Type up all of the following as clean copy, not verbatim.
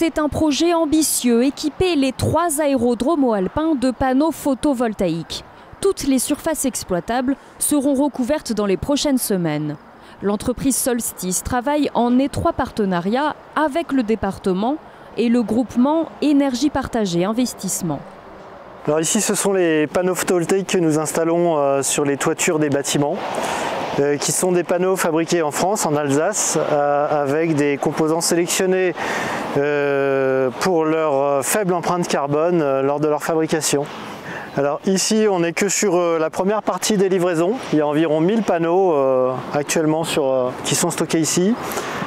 C'est un projet ambitieux, équiper les 3 aérodromes alpins de panneaux photovoltaïques. Toutes les surfaces exploitables seront recouvertes dans les prochaines semaines. L'entreprise Solstice travaille en étroit partenariat avec le département et le groupement Énergie Partagée Investissement. Alors ici, ce sont les panneaux photovoltaïques que nous installons sur les toitures des bâtiments, qui sont des panneaux fabriqués en France, en Alsace, avec des composants sélectionnés pour leur faible empreinte carbone lors de leur fabrication. Alors ici, on n'est que sur la première partie des livraisons. Il y a environ 1000 panneaux actuellement qui sont stockés ici,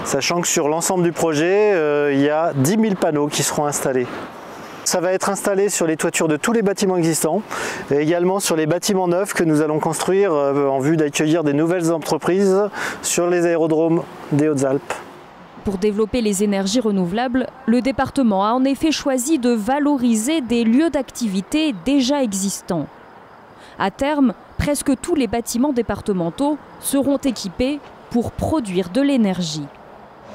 sachant que sur l'ensemble du projet, il y a 10 000 panneaux qui seront installés. Ça va être installé sur les toitures de tous les bâtiments existants et également sur les bâtiments neufs que nous allons construire en vue d'accueillir des nouvelles entreprises sur les aérodromes des Hautes-Alpes. Pour développer les énergies renouvelables, le département a en effet choisi de valoriser des lieux d'activité déjà existants. À terme, presque tous les bâtiments départementaux seront équipés pour produire de l'énergie.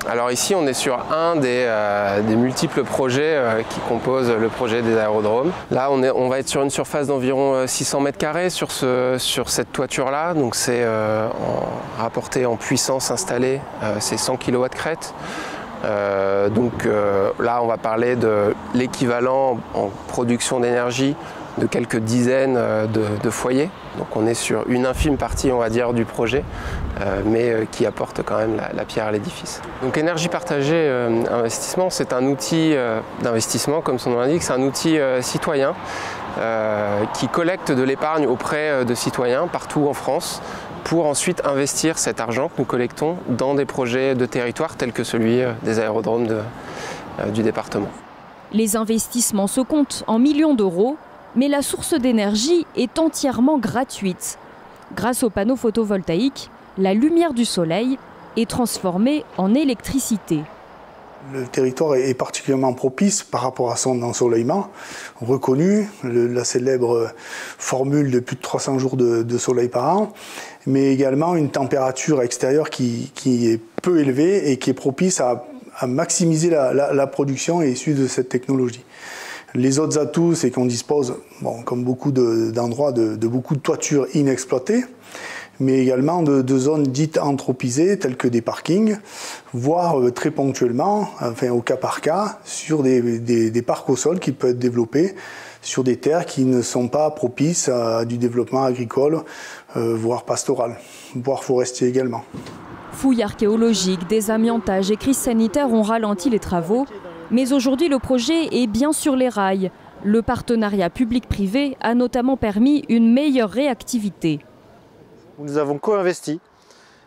Alors ici, on est sur un des multiples projets qui composent le projet des aérodromes. Là, on va être sur une surface d'environ 600 m² sur cette toiture-là. Donc c'est rapporté en puissance installée, c'est 100 kW crête. Là, on va parler de l'équivalent en production d'énergie de quelques dizaines de foyers. Donc on est sur une infime partie, on va dire, du projet, mais qui apporte quand même la pierre à l'édifice. Donc Énergie Partagée Investissement, c'est un outil d'investissement, comme son nom l'indique, c'est un outil citoyen qui collecte de l'épargne auprès de citoyens partout en France pour ensuite investir cet argent que nous collectons dans des projets de territoire tels que celui des aérodromes du département. Les investissements se comptent en millions d'euros, mais la source d'énergie est entièrement gratuite. Grâce aux panneaux photovoltaïques, la lumière du soleil est transformée en électricité. Le territoire est particulièrement propice par rapport à son ensoleillement. Reconnu, la célèbre formule de plus de 300 jours de soleil par an, mais également une température extérieure qui est peu élevée et qui est propice à maximiser la production issue de cette technologie. Les autres atouts, c'est qu'on dispose, comme beaucoup d'endroits, de beaucoup de toitures inexploitées, mais également de zones dites anthropisées, telles que des parkings, voire très ponctuellement, enfin au cas par cas, sur des parcs au sol qui peuvent être développés sur des terres qui ne sont pas propices à du développement agricole, voire pastoral, voire forestier également. Fouilles archéologiques, désamiantage et crise sanitaire ont ralenti les travaux. Mais aujourd'hui, le projet est bien sur les rails. Le partenariat public-privé a notamment permis une meilleure réactivité. Nous avons co-investi,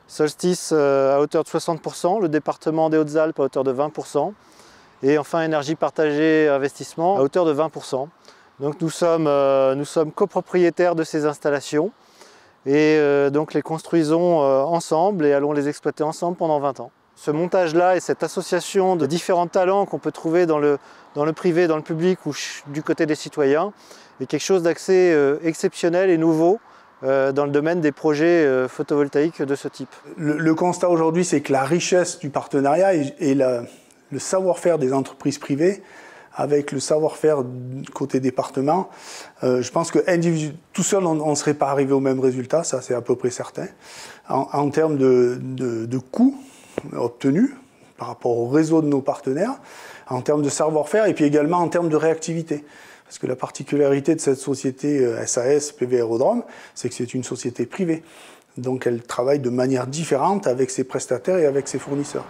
Solstice à hauteur de 60%, le département des Hautes-Alpes à hauteur de 20%, et enfin Énergie Partagée Investissement à hauteur de 20%. Donc nous sommes copropriétaires de ces installations et donc les construisons ensemble et allons les exploiter ensemble pendant 20 ans. Ce montage-là et cette association de différents talents qu'on peut trouver dans le privé, dans le public ou du côté des citoyens est quelque chose d'assez exceptionnel et nouveau dans le domaine des projets photovoltaïques de ce type. Le constat aujourd'hui, c'est que la richesse du partenariat et le savoir-faire des entreprises privées avec le savoir-faire côté département, je pense que tout seul, on ne serait pas arrivé au même résultat, ça c'est à peu près certain. En termes de coûts obtenus par rapport au réseau de nos partenaires, en termes de savoir-faire et puis également en termes de réactivité. Parce que la particularité de cette société SAS PV Aérodrome, c'est que c'est une société privée. Donc elle travaille de manière différente avec ses prestataires et avec ses fournisseurs.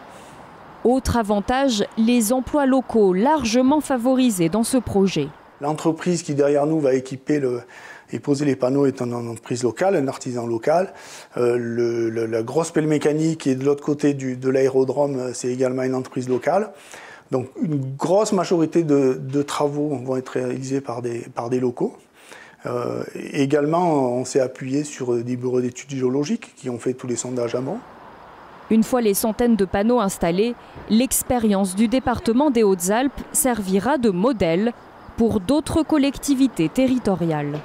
Autre avantage, les emplois locaux largement favorisés dans ce projet. L'entreprise qui derrière nous va équiper et poser les panneaux est une entreprise locale, un artisan local. La grosse pelle mécanique qui est de l'autre côté de l'aérodrome, c'est également une entreprise locale. Donc une grosse majorité de travaux vont être réalisés par des locaux. Également, on s'est appuyé sur des bureaux d'études géologiques qui ont fait tous les sondages amont. Une fois les centaines de panneaux installés, l'expérience du département des Hautes-Alpes servira de modèle pour d'autres collectivités territoriales.